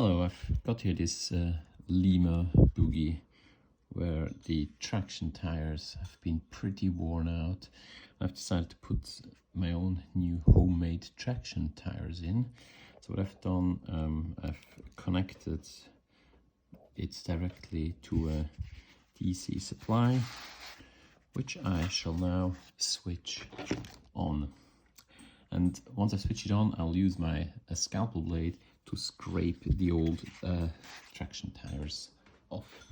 Hello, I've got here this LIMA bogie where the traction tires have been pretty worn out. I've decided to put my own new homemade traction tires in. So what I've done, I've connected it directly to a DC supply, which I shall now switch on. And once I switch it on, I'll use my scalpel blade to scrape the old traction tires off.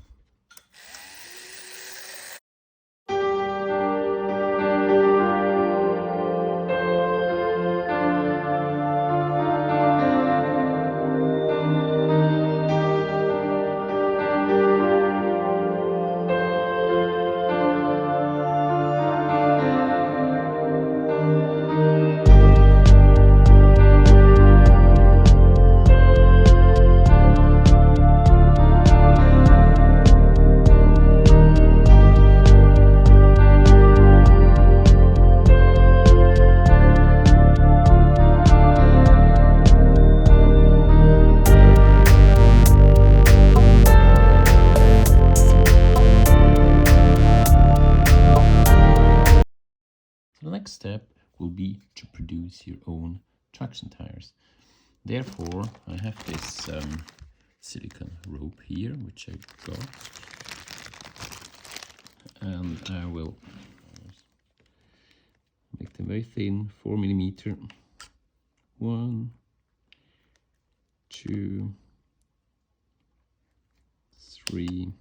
The next step will be to produce your own traction tires. Therefore, I have this silicone rope here, which I got, and I will make them very thin, 4 millimeter. 1, 2, 3,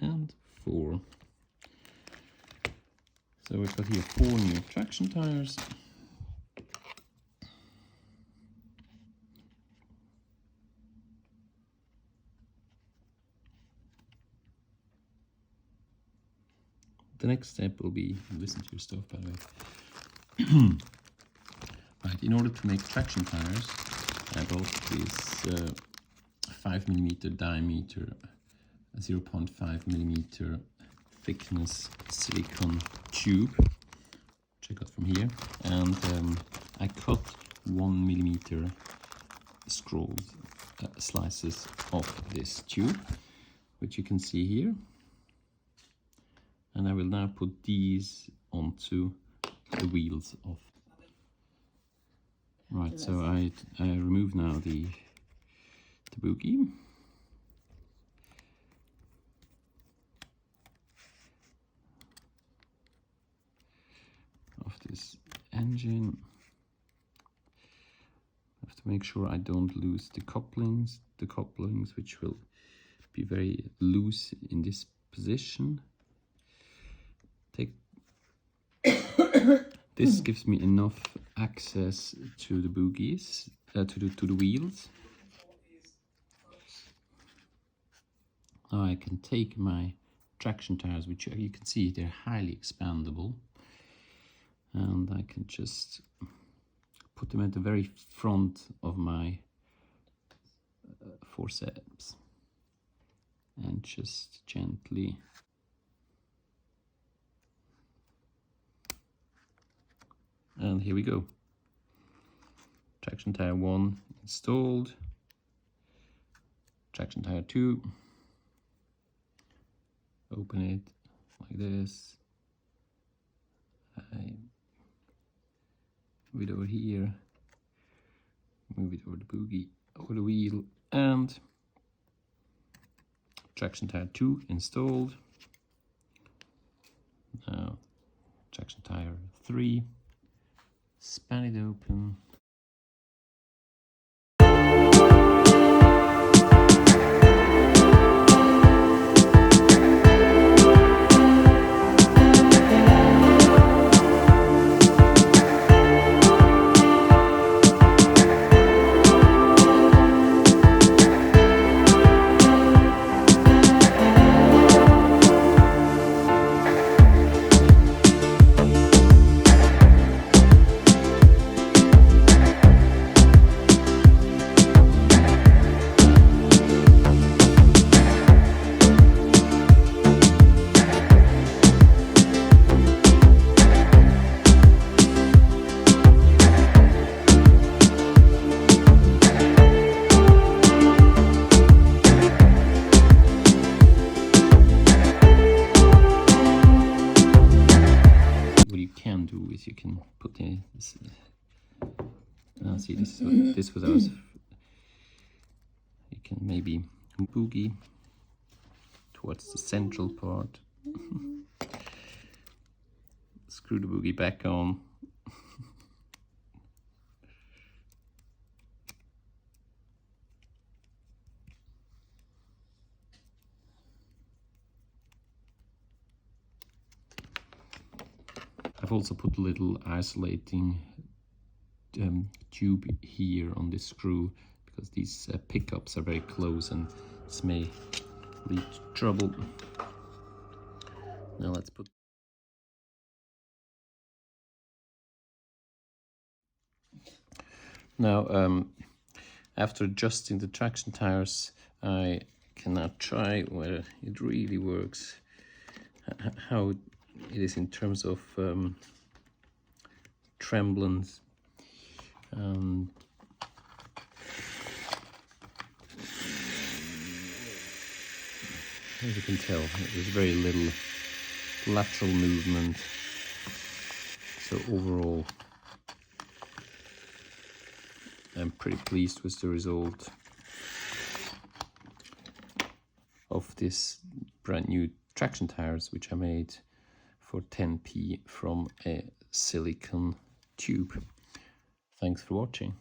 and 4. So we've got here 4 new traction tires. The next step will be, listen to your stuff by the way. Right, in order to make traction tires, I bought this 5 millimeter diameter, 0.5 millimeter thickness silicone tube, which I got from here, and I cut 1 millimeter slices of this tube, which you can see here, and I will now put these onto the wheels of. Right, so I remove now the bogie. Of this engine. I have to make sure I don't lose the couplings which will be very loose in this position. This gives me enough access to the bogies, to the wheels. Now I can take my traction tires, which you can see they're highly expandable, and I can just put them at the very front of my forceps and just gently and here we go. Traction tire 1 installed, traction tire 2, open it like this, I move it over here, move it over the bogie, over the wheel, and traction tire 2 installed. Now traction tire 3, span it open. see this was ours. You can maybe boogie towards the central part. Screw the boogie back on. I've also put a little isolating tube here on this screw because these pickups are very close and this may lead to trouble. Now let's put... Now after adjusting the traction tires, I can now try whether it really works, how it is in terms of tremblance. As you can tell, there's very little lateral movement, so overall I'm pretty pleased with the result of this brand new traction tires, which I made for 10p from a silicone tube. Thanks for watching.